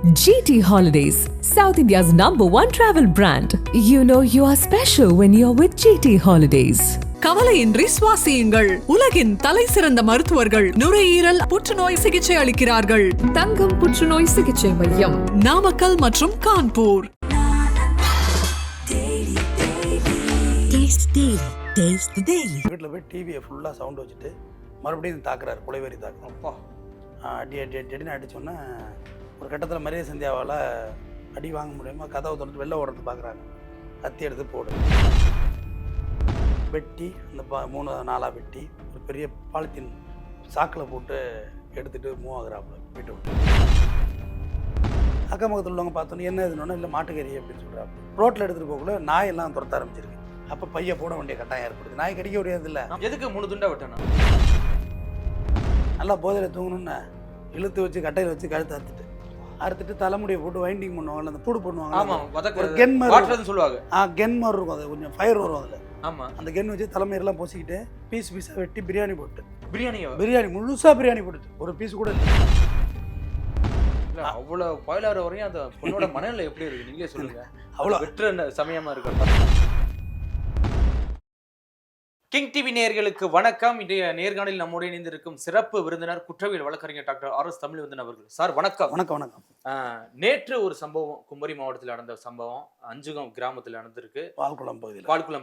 GT Holidays, South India's #1 travel brand. You know you are special when you're with GT Holidays. கவலையின்றி சுவாசியுங்கள். உலகின் தலை சிறந்த மருத்துவர்கள் நுரையீரல் புற்றுநோய் சிகிச்சை அளிக்கிறார்கள். தங்கம் புற்றுநோய் சிகிச்சை மையம், நாமக்கல் மற்றும் கான்பூர். வீட்டில் போய் டிவியை ஃபுல்லாக சவுண்ட் வச்சுட்டு மறுபடியும் தாக்குறாரு, கொலைவெறி தாக்கு. அப்பா அடி அடி அடி அடின்னு அடித்தோன்னே ஒரு கட்டத்தில் மரிய சந்தியாவால் அடி வாங்க முடியாமல் கதவை திறந்து வெளில ஓடுறது பார்க்குறாங்க. கத்தி எடுத்து போடு, வெட்டி அந்த 3-4 வெட்டி ஒரு பெரிய பாலித்தீன் சாக்கில் போட்டு எடுத்துகிட்டு மூவ் ஆகுறாப்புல வீட்டை விட்டு. அக்கம் பக்கத்தில் உள்ளவங்க பார்த்தோன்னே என்ன இதுன்னு, இல்லை மாட்டுக்கறி அப்படின்னு சொல்கிறாங்க. ரோட்டில் எடுத்துகிட்டு போகக்குள்ள நாயெல்லாம் துரத்த ஆரம்பிச்சிருக்கு. அப்போ பைய போட வேண்டிய கட்டாயம் ஏற்படுது. நாய் கடிக்க முடியாது. இல்லை எதுக்கு 3 துண்டா வெட்டணும்? நல்லா போதையில் தூங்கணும்னு இழுத்து வச்சு கட்டையில் வச்சு கழுத்து அறுத்துட்டு தலைமுடியை போட்டு வைண்டிங் பண்ணுவாங்கல்ல, அந்த பூடு பண்ணுவாங்க. ஆமாம், ஒரு கென் மாதிரி சொல்லுவாங்க. கென் மாதிரி இருக்கும், அது கொஞ்சம் ஃபயர் வரும் அதில். ஆமாம், அந்த கென் வச்சு தலைமையெல்லாம் பொசிக்கிட்டு பீஸாக வெட்டி பிரியாணி போட்டு, பிரியாணி முழுசாக பிரியாணி போட்டுட்டு ஒரு பீஸ் கூட இல்லை. அவ்வளோ பாயிலார வரையும் அந்த பொண்ணோட மனநிலை எப்படி இருக்கு நீங்களே சொல்லுங்க. அவ்வளோ வெற்ற சமயமா இருக்கு. கிங் டிவி நேயர்களுக்கு வணக்கம். இன்றைய நேர்காணலில் நம்மோடு இணைந்திருக்கும் சிறப்பு விருந்தினர் குற்றவியல் வழக்கறிஞர் டாக்டர் RS தமிழ்வந்தன் அவர்கள். சார் வணக்கம். வணக்கம். நேற்று ஒரு சம்பவம் குமரி மாவட்டத்தில் நடந்த சம்பவம் அஞ்சுகம் கிராமத்தில் நடந்திருக்கு. பால்குளம்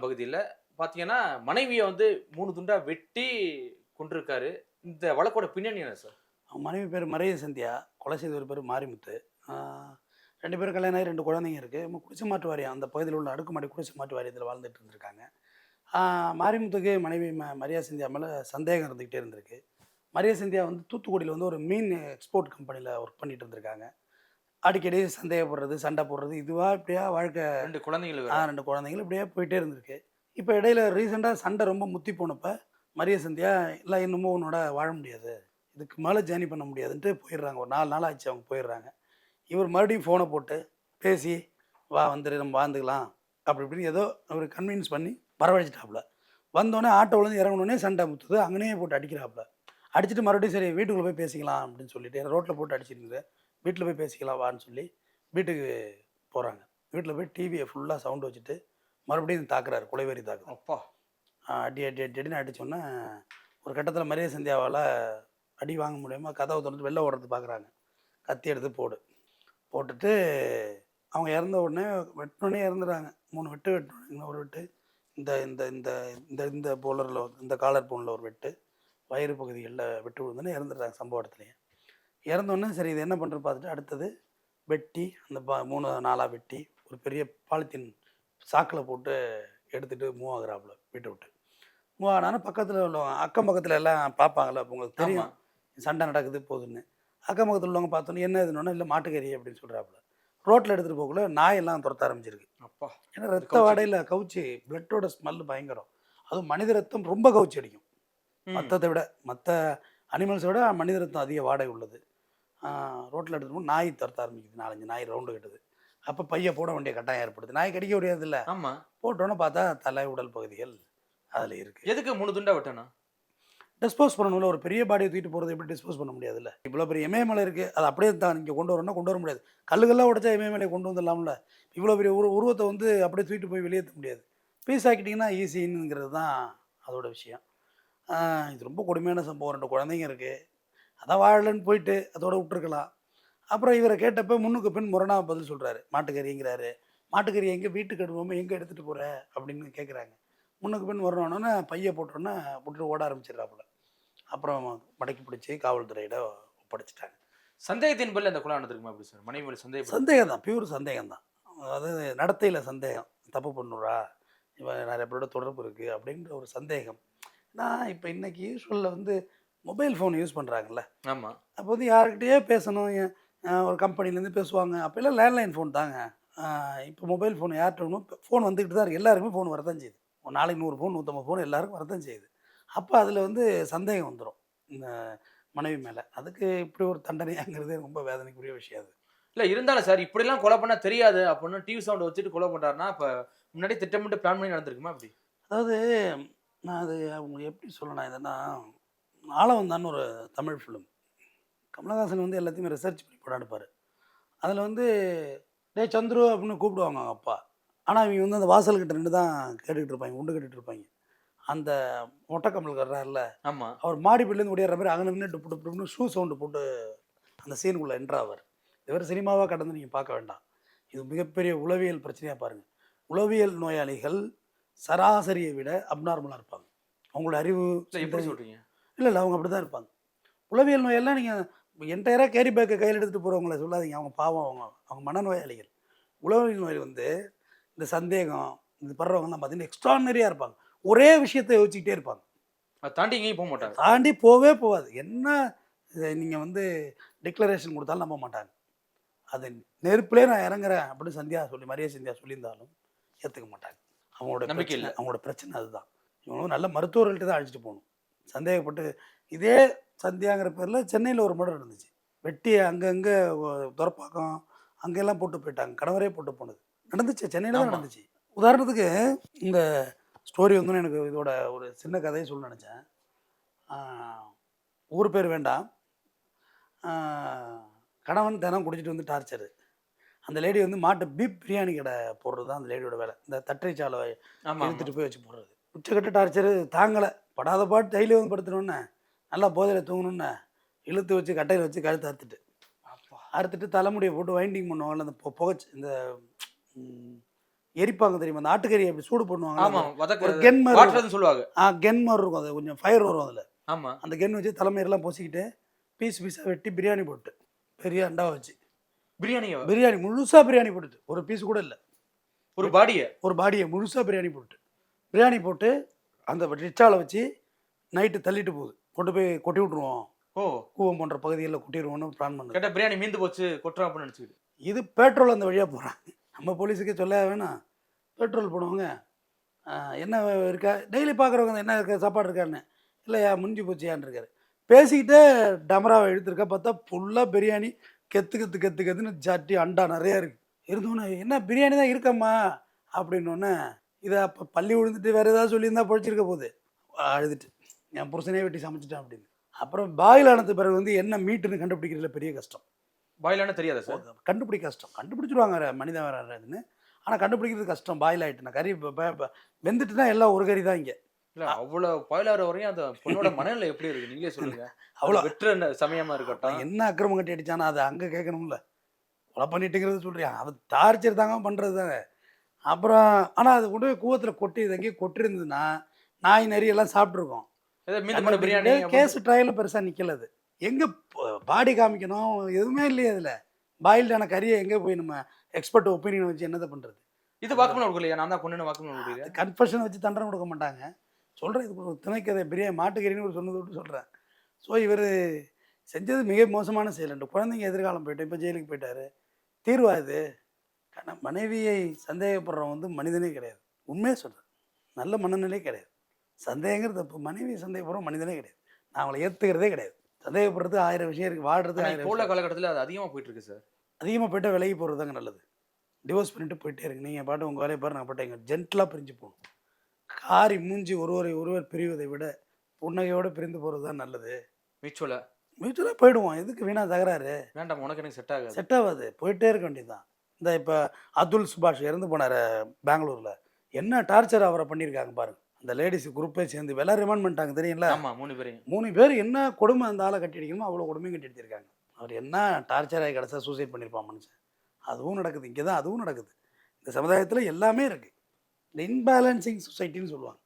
பகுதியில் பார்த்தீங்கன்னா மனைவியை 3 துண்டா வெட்டி கொண்டிருக்காரு. இந்த வழக்கோட பின்னணி என்ன சார்? மனைவி பேர் மரிய சந்தியா, கொலை செய்தவர் பேர் மாரிமுத்து. 2 பேரும் கல்யாணம் ஆகி 2 குழந்தைங்க இருக்குது. குடிசை மாட்டு வாரியம், அந்த பகுதியில் உள்ள அடுக்குமாடி குடிசை மாட்டு வாரியத்தில் வாழ்ந்துட்டு இருந்திருக்காங்க. மாரிமுத்துக்கு மனைவி மரியா சந்தியா மேலே சந்தேகம் இருந்துக்கிட்டே இருந்திருக்கு. மரியா சந்தியா தூத்துக்குடியில் ஒரு மீன் எக்ஸ்போர்ட் கம்பெனியில் ஒர்க் பண்ணிட்டு இருந்திருக்காங்க. அடிக்கடி சந்தேகப்படுறது, சண்டை போடுறது, இதுவாக இப்படியா வாழ்க்கை. 2 குழந்தைகள் 2 குழந்தைகள் இப்படியே போயிட்டே இருந்திருக்கு. இப்போ இடையில ரீசெண்டாக சண்டை ரொம்ப முத்தி போனப்போ மரியா சந்தியா இல்லை இன்னமும் உன்னோட வாழ முடியாது, இதுக்கு மேலே ஜேர்னி பண்ண முடியாதுன்ட்டு போயிடுறாங்க. ஒரு 4 நாள் ஆச்சு அவங்க போயிடுறாங்க. இவர் மறுபடியும் ஃபோனை போட்டு பேசி வா வந்துடு நம்ம வாழ்ந்துக்கலாம் அப்படி இப்படின்னு ஏதோ அவர் கன்வின்ஸ் பண்ணி வரவழைச்சிட்டாப்புல. வந்தோடனே ஆட்டோவிலேருந்து இறங்கினோடனே சண்டை முத்துது, அங்கேயே போட்டு அடிக்கிறாப்புல. அடிச்சுட்டு மறுபடியும் சரி வீட்டுக்குள்ளே போய் பேசிக்கலாம் அப்படின்னு சொல்லிட்டு ரோட்டில் போட்டு அடிச்சிருந்தது. வீட்டில் போய் பேசிக்கலாம் வான்னு சொல்லி வீட்டுக்கு போகிறாங்க. வீட்டில் போய் டிவியை ஃபுல்லாக சவுண்ட் வச்சுட்டு மறுபடியும் தாக்குறாரு, கொலைவெறி தாக்கு. அப்பா அடி அடி அடி அடின்னு அடித்தோன்னே ஒரு கட்டத்தில் மரிய சந்தியாவால் அடி வாங்க முடியாமல் கதவை திறந்து வெளில ஓடுறது பார்க்குறாங்க. கத்தி எடுத்து போட்டுட்டு அவங்க இறந்த உடனே வெட்டினோடனே இறந்துடுறாங்க. 3 வெட்டு வெட்டினோடனே ஒரு வெட்டு இந்த இந்த இந்த இந்த இந்த போலரில் இந்த காலர் போனில் ஒரு வெட்டு, வயிறு பகுதிகளில் வெட்டு விழுந்தோன்னே இறந்துடுறாங்க. சம்பவ இடத்துலையே இறந்தோடனே சரி இது என்ன பண்ணுறது பார்த்துட்டு அடுத்தது வெட்டி அந்த 3-4 வெட்டி ஒரு பெரிய பாலித்தீன் சாக்கில் போட்டு எடுத்துகிட்டு மூவ் ஆகுறாப்புல வீட்டை விட்டு. மூவ் ஆனாலும் பக்கத்தில் உள்ளவங்க அக்கம் பக்கத்தில் எல்லாம் பார்ப்பாங்கள்ல, அப்போ உங்களுக்கு தெரியும் சண்டை நடக்குது போகுதுன்னு. அக்கம் பக்கத்தில் உள்ளவங்க பார்த்தோன்னே என்ன இதுன்னு, இல்லை மாட்டுக்கறி அப்படின்னு சொல்கிறாப்புல. ரோட்டில் எடுத்துகிட்டு போகக்குள்ள நாயெல்லாம் துரத்த ஆரம்பிச்சிருக்கு. அப்பா ஏன்னா ரத்த வாடையில் கவுச்சி, பிளட்டோட ஸ்மெல்லு பயங்கரம். அதுவும் மனித ரத்தம் ரொம்ப கவுச்சி அடிக்கும். மற்றதை விட மற்ற அனிமல்ஸை விட மனித ரத்தம் அதிக வாடகை உள்ளது. ரோட்டில் எடுத்துகிட்டு போய் நாய் துரத்த ஆரம்பிக்குது. 4-5 நாய் ரவுண்டு கட்டுது. அப்போ பைய போட வேண்டிய கட்டாயம் ஏற்படுது. நாய் கடிக்க முடியாது. இல்லை ஆமாம், போட்டோன்னு பார்த்தா தலை உடல் பகுதிகள் அதில் இருக்குது. எதுக்கு 3 துண்டா வெட்டணும்? டிஸ்போஸ் பண்ணணும்ல. ஒரு பெரிய பாடியை தூக்கிட்டு போகிறது எப்படி டிஸ்போஸ் பண்ண முடியாதுல்ல. இவ்வளோ பெரிய இமயமலை இருக்குது, அது அப்படியே தான் இங்கே கொண்டு வரணும்னா கொண்டு வர முடியாது. கல்லுகள்லாம் உடைச்சா இமயமலையை கொண்டு வந்துடலாம்ல. இவ்வளோ பெரிய உருவத்தை அப்படியே தூக்கிட்டு போய் வெளியேற்ற முடியாது. பீஸ் ஆக்கிட்டிங்கன்னா ஈஸிங்கிறது தான் அதோட விஷயம். இது ரொம்ப கொடுமையான சம்பவம். 2 குழந்தைங்க இருக்குது, அதான் வாழலன்னு போயிட்டு அதோட விட்டுருக்கலாம். அப்புறம் இவரை கேட்டப்போ முன்னுக்கு பின் முரணாக பதில் சொல்கிறாரு. மாட்டுக்கறிங்கிறாரு. மாட்டுக்கறி எங்கே வீட்டுக்கு எடுவோமே, எங்கே எடுத்துகிட்டு போகிற அப்படின்னு கேட்குறாங்க. முன்னுக்கு பின் வரணுன்னே பைய போட்டோன்னே போட்டுட்டு ஓட ஆரம்பிச்சிடுறாப்புல. அப்புறம் மடக்கி பிடிச்சி காவல்துறையிட ஒப்படைச்சிட்டாங்க. சந்தேகத்தின் பேரில் அந்த கொலை நடந்திருக்குமா? அப்படி சார் மனைவி சந்தேகம் தான், பியூர் சந்தேகம் தான். அதாவது நடத்தையில் சந்தேகம், தப்பு பண்ணுறா இவன் நிறைய பேரோட தொடர்பு இருக்குது அப்படின்ற ஒரு சந்தேகம். நான் இப்போ இன்றைக்கி யூஸ்வலில் மொபைல் ஃபோன் யூஸ் பண்ணுறாங்கல்ல. ஆமாம், அப்போ யாருக்கிட்டேயே பேசணும், ஒரு கம்பெனிலேருந்து பேசுவாங்க. அப்போல்லாம் லேண்ட்லைன் ஃபோன் தாங்க. இப்போ மொபைல் ஃபோன் யார்கிட்ட ஃபோன் வந்துக்கிட்டு தான் இருக்குது. எல்லாருக்குமே ஃபோன் வரதான் செய்யுது. ஒரு நாளைக்கு 100 ஃபோன் 150 ஃபோன் எல்லாருக்கும் வரதான் செய்யுது. அப்போ அதில் சந்தேகம் வந்துடும் இந்த மனைவி மேலே. அதுக்கு இப்படி ஒரு தண்டனைங்கிறது ரொம்ப வேதனைக்குரிய விஷயம். அது இல்லை இருந்தாலும் சார் இப்படிலாம் கொலை பண்ணால் தெரியாது அப்படின்னு டிவி சவுண்ட் வச்சுட்டு கொலை பண்ணுறாருன்னா இப்போ முன்னாடி திட்டமிட்டு பிளான் பண்ணி நடந்திருக்குமா? அப்படி அதாவது நான் அது அவங்க எப்படி சொல்லணும், இதென்னா ஆளவந்தான்னு ஒரு தமிழ் ஃபிலிம். கமலஹாசன் எல்லாத்தையுமே ரிசர்ச் பண்ணி படம் எடுப்பார். அதில் வந்து டேய் சந்துரு அப்படின்னு கூப்பிடுவாங்க அவங்க அப்பா. ஆனால் இவங்க வந்து அந்த வாசல்கிட்ட நின்று தான் கேட்டுக்கிட்டு இருப்பாங்க, உண்டு கேட்டுட்டு இருப்பாங்க. அந்த மொட்டை கம்மல் கட்டுறாருல, ஆமா. அவர் மாடிப்படிலேருந்து ஓடியாடுற மாதிரி அங்கே நின்று டுப்பு டுப்புன்னு ஷூ சவுண்டு போட்டு அந்த சீனுக்குள்ளே என்ட்ராவார். இவர் சினிமாவாக கடந்து நீங்கள் பார்க்க வேண்டாம். இது மிகப்பெரிய உளவியல் பிரச்சனையாக பாருங்கள். உளவியல் நோயாளிகள் சராசரியை விட அப்நார்மலாக இருப்பாங்க. அவங்களோட அறிவு எப்படி சொல்றீங்க? இல்லை அவங்க அப்படி தான் இருப்பாங்க. உளவியல் நோயெல்லாம் நீங்கள் என்டையராக கேரி பேக்கை கையில் எடுத்துகிட்டு போகிறவங்கள சொல்லாதீங்க. அவங்க பாவம், அவங்க மனநோயாளிகள். உளவியல் நோய் வந்து இந்த சந்தேகம் இது படுறவங்கலாம் பார்த்தீங்கன்னா எக்ஸ்ட்ரானரியாக இருப்பாங்க. ஒரே விஷயத்தை யோசிச்சுக்கிட்டே இருப்பாங்க. அதை தாண்டி எங்கேயும் போக மாட்டாங்க. தாண்டி போவே போகாது. என்ன நீங்கள் வந்து டிக்ளரேஷன் கொடுத்தாலும் நம்ப மாட்டாங்க. அது நெருப்புலே நான் இறங்குறேன் அப்படின்னு சந்தியா மரிய சந்தியா சொல்லியிருந்தாலும் ஏற்றுக்க மாட்டாங்க. அவங்களோட நம்பிக்கை பிரச்சனை இல்லை. அவங்களோட பிரச்சனை அதுதான். இவங்களும் நல்ல மருத்துவர்கள்ட்ட தான் அழைச்சிட்டு போகணும். சந்தேகப்பட்டு இதே சந்தியாங்கிற பேரில் சென்னையில் ஒரு மர்டர் நடந்துச்சு. வெட்டி அங்கங்கே துரப்பாக்கம் அங்கெல்லாம் போட்டு போயிட்டாங்க. கணவரே போட்டு போனது நடந்துச்சு, சென்னையில் தான் நடந்துச்சு. உதாரணத்துக்கு இந்த ஸ்டோரி வந்து எனக்கு இதோட ஒரு சின்ன கதையை சொல்ல நினச்சேன். ஊர் பேர் வேண்டாம். கணவன் தினம் குடிச்சிட்டு வந்து டார்ச்சரு. அந்த லேடி வந்து மாட்டு பீப் பிரியாணி கடை போடுறது தான் அந்த லேடியோட வேலை. இந்த தட்டை சாலை இழுத்துட்டு போய் வச்சு போடுறது. உச்சக்கட்ட டார்ச்சரு தாங்கலை. படாத பாட்டு டெய்லி வந்து படுத்தணுன்னு நல்லா போதையில் தூங்கணுன்னு இழுத்து வச்சு கட்டையில் வச்சு கழுத்து அறுத்துட்டு தலைமுடியை போட்டு வைண்டிங் பண்ணுவாங்கல்ல. அந்த புகைச்சு இந்த எரிப்பாங்க தெரியுமா, அந்த ஆட்டுக்கறி அப்படி சூடு பண்ணுவாங்க. கென் மாதிரி சொல்லுவாங்க. கென் மாதிரி இருக்கும். அது கொஞ்சம் ஃபயர் வரும் அதில். ஆமாம். அந்த கென் வச்சு தலைமையெல்லாம் பொசிக்கிட்டு பீஸாக வெட்டி பிரியாணி போட்டு பெரிய அண்டா வச்சு பிரியாணி முழுசாக பிரியாணி போட்டுட்டு ஒரு பீஸ் கூட இல்லை, ஒரு பாடியை முழுசாக பிரியாணி போட்டு அந்த ரிச்சால வச்சு நைட்டு தள்ளிட்டு போகுது. கொண்டு போய் கொட்டி விட்ருவோம், கூவம் போன்ற பகுதிகளில் கொட்டிடுவோம்னு பிளான் பண்ணு. கேட்டால் பிரியாணி மீந்து போச்சு கொட்டுறோம் அப்படின்னு நினச்சிக்கிட்டு இது பெட்ரோல் அந்த வழியாக போகிறாங்க. நம்ம போலீஸுக்கே சொல்ல வேணாம். பெட்ரோல் போடுவாங்க. என்ன இருக்கா டெய்லி பார்க்குறவங்க என்ன இருக்கா சாப்பாடு இருக்கான்னு, இல்லையா முடிஞ்சு போச்சியான்னு இருக்காரு. பேசிக்கிட்டே டமராவை எடுத்துருக்கா. பார்த்தா ஃபுல்லாக பிரியாணி கத்துன்னு சட்டி அண்டா நிறையா இருக்குது. இருந்தோன்னே என்ன பிரியாணி தான் இருக்கம்மா அப்படின்னோடனே இதை அப்போ பள்ளி விழுந்துட்டு வேறு ஏதாவது சொல்லியிருந்தா பொழிச்சிருக்க போகுது. அழுதுட்டு என் புருஷனே வெட்டி சமைச்சிட்டேன் அப்படின்னு. அப்புறம் பாயில் ஆனது பிறகு வந்து என்ன மீட்டுன்னு கண்டுபிடிக்கிறதுல பெரிய கஷ்டம். பாயிலான தெரியாதா சார்? கண்டுபிடிக்க கஷ்டம். கண்டுபிடிச்சிருவாங்க மனிதன் வேறதுன்னு, ஆனால் கண்டுபிடிக்கிறது கஷ்டம். பாயில் ஆகிட்டுனா கறி வெந்துட்டுனா எல்லாம் ஒரு கறி தான் இங்கே. இல்லை அவ்வளோ பாயில் ஆகிற வரையும் அந்த பொண்ணோட மனநிலை எப்படி இருக்குது நீங்களே சொல்லுங்கள். அவ்வளோ வெற்ற சமயமாக இருக்கட்டும், என்ன அக்கிரமம் கட்டி அடித்தானா அதை அங்கே கேட்கணும்ல. கொலை பண்ணிட்டுங்கிறது சொல்கிறேன். அவன் டார்ச்சர் தாங்க பண்ணுறது தானே. அப்புறம் ஆனால் அது கொண்டு போய் கூவத்தில் கொட்டி இது எங்கேயும் கொட்டிருந்ததுன்னா நாய் நரியெல்லாம் சாப்பிட்ருக்கோம். பிரியாணி கேஸ் ட்ரையலும் பெருசாக நிற்கலது. எங்கே பாடி காமிக்கணும் எதுவுமே இல்லையே. அதில் பாயில்டான கறியை எங்கே போய் நம்ம எக்ஸ்பர்ட் ஒப்பீனியன் வச்சு என்னதை பண்ணுறது? இது வாக்குமூலம் கொடுக்கலையா? நான் தான் பொண்ணு வாக்குமூலம் கொடுக்குறேன். கன்ஃபெஷன் வச்சு தண்டனை கொடுக்க மாட்டாங்க. சொல்கிறேன் இது ஒரு திணைக்கதை பிரியாணி மாட்டுக்கறின்னு ஒரு சொன்னது விட்டு சொல்கிறேன். ஸோ இவர் செஞ்சது மிக மோசமான செயல். ரெண்டு குழந்தைங்க எதிர்காலம் போய்ட்டு இப்போ ஜெயிலுக்கு போயிட்டார். தீர்வா இது? ஆனால் மனைவியை சந்தேகப்படுறவன் வந்து மனிதனே கிடையாது. உண்மையாக சொல்கிறேன், நல்ல மனநிலையே கிடையாது. சந்தேகங்கிறது தப்பு. மனைவியை சந்தேகப்படுறோம் மனிதனே கிடையாது. நான் அவளை ஏற்றுக்கிறதே கிடையாது. சந்தேகப்படுறது 1000 விஷயம் இருக்குது, வாழ்றது 1000. இப்போ உள்ள காலகட்டத்தில் அது அதிகமாக போயிட்டு இருக்கு சார். அதிகமாக போய்ட்டு விலகி போகிறது தாங்க நல்லது. டிவோர்ஸ் பண்ணிட்டு போயிட்டே இருக்கு. நீங்கள் பாட்டு உங்கள் வேலையை பாரு, நான் பாட்டு எங்கள் ஜென்டலாக பிரிஞ்சு போகணும். காரி மூஞ்சி ஒருவர் பிரிவதை விட புன்னகையோடு பிரிந்து போகிறது தான் நல்லது. மியூச்சுவலாக போயிடுவோம். எதுக்கு வீணாக தகராறு? வேண்டாம், உனக்கு எனக்கு செட் ஆகாது. போயிட்டே இருக்க வேண்டியதுதான். இந்த இப்போ அதுல் சுபாஷ் இறந்து போனார் பெங்களூரில். என்ன டார்ச்சர் அவரை பண்ணியிருக்காங்க பாருங்க. அந்த லேடிஸ் குரூப்பே சேர்ந்து எல்லாம் ரிமாண்ட் பண்ணிட்டாங்க தெரியுங்களா? 3 பேர் என்ன கொடுமை அந்த ஆளை கட்டி அடிக்கணுமோ அவ்வளோ கொடுமையும் கட்டி அடிச்சிருக்காங்க. அவர் என்ன டார்ச்சர் ஆகி கிடச்சா சூசைட் பண்ணியிருப்பான் மனுஷன். அதுவும் நடக்குது. இங்கே தான் அதுவும் நடக்குது. இந்த சமுதாயத்தில் எல்லாமே இருக்குது. இந்த இன்பேலன்சிங் சொசைட்டின்னு சொல்லுவாங்க.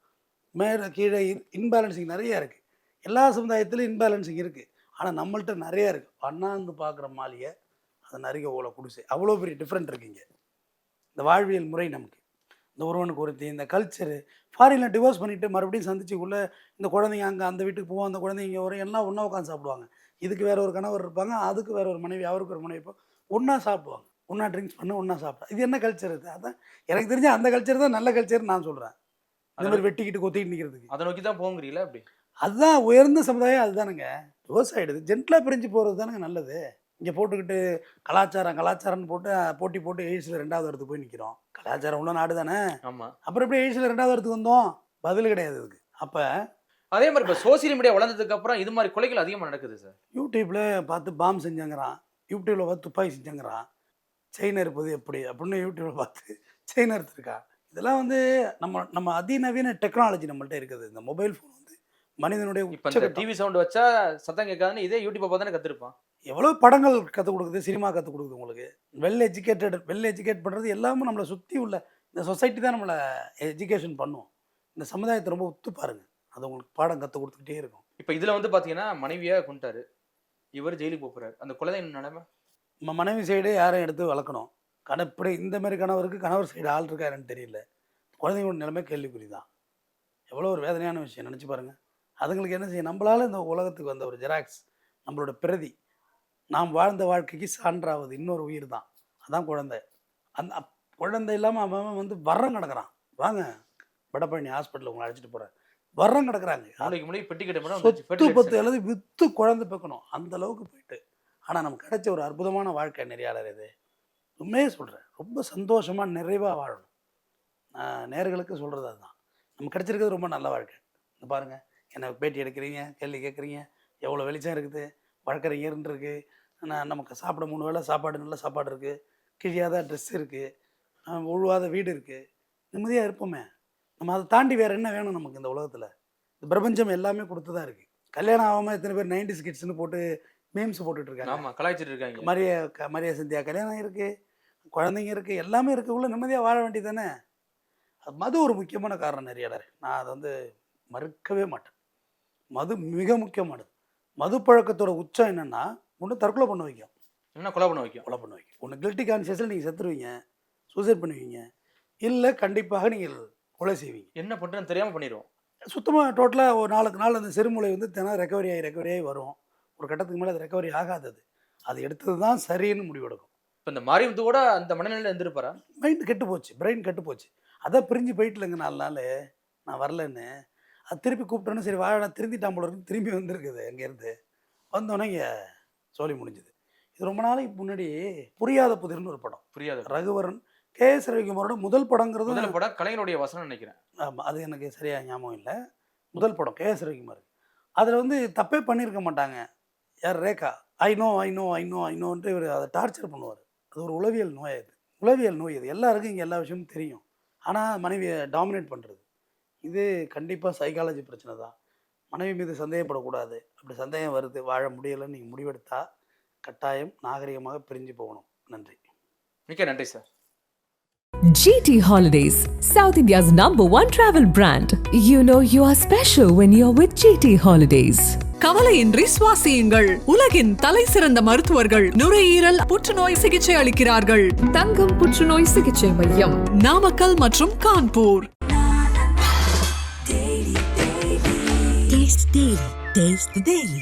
மேலே கீழே இன்பேலன்சிங் நிறையா இருக்குது. எல்லா சமுதாயத்திலும் இன்பேலன்சிங் இருக்குது. ஆனால் நம்மள்ட்ட நிறையா இருக்குது. அண்ணாந்து பார்க்குற மாளிகை அதை நரிக ஓலை குடிசை, அவ்வளோ பெரிய டிஃப்ரெண்ட் இருக்குங்க. இந்த வாழ்வியல் முறை நமக்கு, இந்த ஒருவனுக்கு ஒருத்தி, இந்த கல்ச்சரு. ஃபாரினில் டிவோர்ஸ் பண்ணிவிட்டு மறுபடியும் சந்திச்சுக்குள்ளே இந்த குழந்தைங்க அங்கே அந்த வீட்டுக்கு போவோம், அந்த குழந்தைங்க இங்கே வரும், எல்லாம் ஒன்றா உட்காந்து சாப்பிடுவாங்க. இதுக்கு வேறு ஒரு கணவர் இருப்பாங்க, அதுக்கு வேறு ஒரு மனைவி, அவருக்கு ஒரு மனைவி, ஒன்றா சாப்பிடுவாங்க, ஒன்றா ட்ரிங்க்ஸ் பண்ண ஒன்றா சாப்பிட்றேன். இது என்ன கல்ச்சர்? இது அதான் எனக்கு தெரிஞ்ச அந்த கல்ச்சர் தான் நல்ல கல்ச்சர்னு நான் சொல்கிறேன். அந்த மாதிரி வெட்டிக்கிட்டு கொத்திக்கிட்டு நிற்கிறதுக்கு அதை நோக்கி தான் போங்கிறீங்களா? அப்படி அதுதான் உயர்ந்த சமுதாயம். அதுதானுங்க டிவோர்ஸ் ஆகிடுது. ஜென்டலாக பிரிஞ்சு போகிறது தானுங்க நல்லது. இங்கே போட்டுக்கிட்டு கலாச்சாரம்னு போட்டு போட்டு எய்ட்ஸில் 2வது இடத்துக்கு போய் நிற்கிறோம். கலாச்சாரம் உள்ள நாடு தானே. ஆமாம். அப்புறம் எப்படி எய்ட்ஸில் 2வது இடத்துக்கு வந்தோம்? பதில் கிடையாது இதுக்கு. அப்போ அதே மாதிரி இப்போ சோசியல் மீடியா வளர்ந்ததுக்கு அப்புறம் இது மாதிரி கொலைகள் அதிகமாக நடக்குது சார். யூடியூப்பில் பார்த்து பாம் செஞ்சாங்கிறான், யூடியூப்பில் பார்த்து துப்பாக்கி செஞ்சாங்கிறான். செயின் இருப்பது எப்படி அப்படின்னு யூடியூப்ல பார்த்து செயின் அறுத்துருக்கா. இதெல்லாம் வந்து நம்ம அதிநவீன டெக்னாலஜி நம்மள்ட்ட இருக்குது. இந்த மொபைல் ஃபோன் வந்து மனிதனுடைய டிவி சவுண்ட் வச்சா சத்தம் கேட்காதுன்னு இதே யூடியூப்பை பார்த்து தானே கற்றுருப்பான். எவ்வளோ படங்கள் கற்றுக் கொடுக்குது, சினிமா கற்றுக் கொடுக்குது உங்களுக்கு. வெல் எஜுகேட் பண்ணுறது எல்லாமே நம்மளை சுற்றி உள்ள இந்த சொசைட்டி தான் நம்மளை எஜுகேஷன் பண்ணும். இந்த சமுதாயத்தை ரொம்ப ஒத்து பாருங்கள், அது உங்களுக்கு பாடம் கற்றுக் கொடுத்துக்கிட்டே இருக்கும். இப்போ இதில் வந்து பார்த்தீங்கன்னா மனைவியாக கொண்டுட்டாரு, இவர் ஜெயிலுக்கு போகிறாரு. அந்த குழந்தைங்க நிலைமை நம்ம மனைவி சைடு யாரையும் எடுத்து வளர்க்கணும். இப்படி இந்த மாதிரி கணவருக்கு கணவர் சைடு ஆள் இருக்கா என்னன்னு தெரியல. குழந்தைங்களோட நிலைமை கேள்விக்குறி தான். எவ்வளோ ஒரு வேதனையான விஷயம் நினச்சி பாருங்கள். அதுங்களுக்கு என்ன செய்யும், நம்மளால் இந்த உலகத்துக்கு வந்த ஒரு ஜெராக்ஸ், நம்மளோட பிரதி, நாம் வாழ்ந்த வாழ்க்கைக்கு சான்றாவது இன்னொரு உயிர் தான், அதான் குழந்தை. அந்த குழந்தை இல்லாமல் அவன் வந்து வர்றம் கிடக்கிறான். வாங்க வடபழனி ஹாஸ்பிட்டலில் உங்களை அழைச்சிட்டு போகிறேன். வர்றம் கிடக்குறாங்க. நாளைக்கு முன்னாடி பெட்டி கட்ட சொத்து பத்து எழுதி விற்று குழந்தை பார்க்கணும் அந்த அளவுக்கு போயிட்டு. ஆனால் நமக்கு கிடைச்ச ஒரு அற்புதமான வாழ்க்கை நெறியாளர் இது. உண்மையே சொல்கிறேன், ரொம்ப சந்தோஷமாக நிறைவாக வாழணும். நான் நேர்களுக்கு சொல்கிறது அதுதான். நமக்கு கிடைச்சிருக்கிறது ரொம்ப நல்ல வாழ்க்கை. இந்த பாருங்கள், என்னை பேட்டி எடுக்கிறீங்க, கேள்வி கேட்குறீங்க, எவ்வளோ வெளிச்சம் இருக்குது, வழக்கறிஞர்னு இருக்குது, நமக்கு சாப்பிட 3 வேளை சாப்பாடு, நல்ல சாப்பாடு இருக்குது, கிழியாத ட்ரெஸ் இருக்குது, ஒழுவாத வீடு இருக்குது, நிம்மதியாக இருப்போமே. நம்ம அதை தாண்டி வேறு என்ன வேணும் நமக்கு இந்த உலகத்தில்? இந்த பிரபஞ்சம் எல்லாமே கொடுத்து தான் இருக்குது. கல்யாணம் ஆகாமல் எத்தனை பேர் 90s கிட்ஸ்னு போட்டு மீம்ஸ் போட்டுட்ருக்காங்க. ஆமாம், கலாய்ச்சிட்டு இருக்காங்க. மரியா சந்தியா கல்யாணம் இருக்குது, குழந்தைங்க இருக்குது, எல்லாமே இருக்குது. உள்ள நிம்மதியாக வாழ வேண்டியது தானே. அது மது ஒரு முக்கியமான காரணம் நெறியாளர். நான் அதை வந்து மறுக்கவே மாட்டேன். மது மிக முக்கியமானது. மது பழக்கத்தோட உச்சம் என்னென்னா, ஒன்று தற்கொலை பண்ண வைக்கும், என்ன கொலை பண்ண வைக்கும். ஒன்று கில்ட்டி கான்சியஸில் நீங்கள் செத்துருவீங்க, சூசைட் பண்ணுவீங்க, இல்லை கண்டிப்பாக நீங்கள் கொலை செய்வீங்க. என்ன பண்ணுறேன்னு தெரியாமல் பண்ணிடுவோம். சுத்தமாக டோட்டலாக ஒரு 4 நாள் அந்த செருமுலை வந்து தினம் ரெக்கவரி ஆகி வரும். ஒரு கட்டத்துக்கு மேலே அது ரெக்கவரி ஆகாதது. அது எடுத்தது தான் சரின்னு முடிவெடுக்கும். இப்போ இந்த மாரியத்து கூட அந்த மனநிலையில் இருந்திருப்பாரா? மைண்டு கெட்டு போச்சு, பிரெயின் கெட்டு போச்சு. அதான் பிரிஞ்சு போயிட்டுலங்க 4 நாள் நான் வரலன்னு. அது திருப்பி கூப்பிட்டோன்னு சரி வாழ திருந்திட்டான் போல இருக்கு. திரும்பி வந்திருக்குது. அங்கேருந்து வந்தோடனே இங்கே சோழி முடிஞ்சுது. இது ரொம்ப நாளைக்கு முன்னாடி புரியாத புதிர்னு ஒரு படம். புரியாத ரகுவரன் கே.எஸ். ரவிக்குமாரோட முதல் படங்கிறது. முதல் படம் கலைஞருடைய வசனம் நினைக்கிறேன். ஆமாம், அது எனக்கு சரியாக ஞாபகம் இல்லை. முதல் படம் கே.எஸ். ரவிக்குமார். அதில் வந்து தப்பே பண்ணியிருக்க மாட்டாங்க. யார், ரேகா. ஐ நோன்ட்டு இவர் அதை டார்ச்சர் பண்ணுவார். அது ஒரு உளவியல் நோய். இது எல்லாருக்கும் இங்கே எல்லா விஷயமும் தெரியும். ஆனால் மனைவியை டாமினேட் பண்ணுறது இது கண்டிப்பாக சைக்காலஜி பிரச்சனை தான். மனைவி மீது சந்தேகப்படக்கூடாது. அப்படி சந்தேகம் வருது, வாழ முடியலைன்னு நீங்கள் முடிவெடுத்தா கட்டாயம் நாகரிகமாக பிரிஞ்சு போகணும். நன்றி. மிக்க நன்றி sir. GT Holidays, South India's #1 travel brand. You know you are special when you're with GT Holidays. கவலையின்றி சுவாசியுங்கள். உலகின் தலை சிறந்த மருத்துவர்கள் நுரையீரல் புற்றுநோய் சிகிச்சை அளிக்கிறார்கள். தங்கம் புற்றுநோய் சிகிச்சை மையம், நாமக்கல் மற்றும் கான்பூர். Taste the Daily.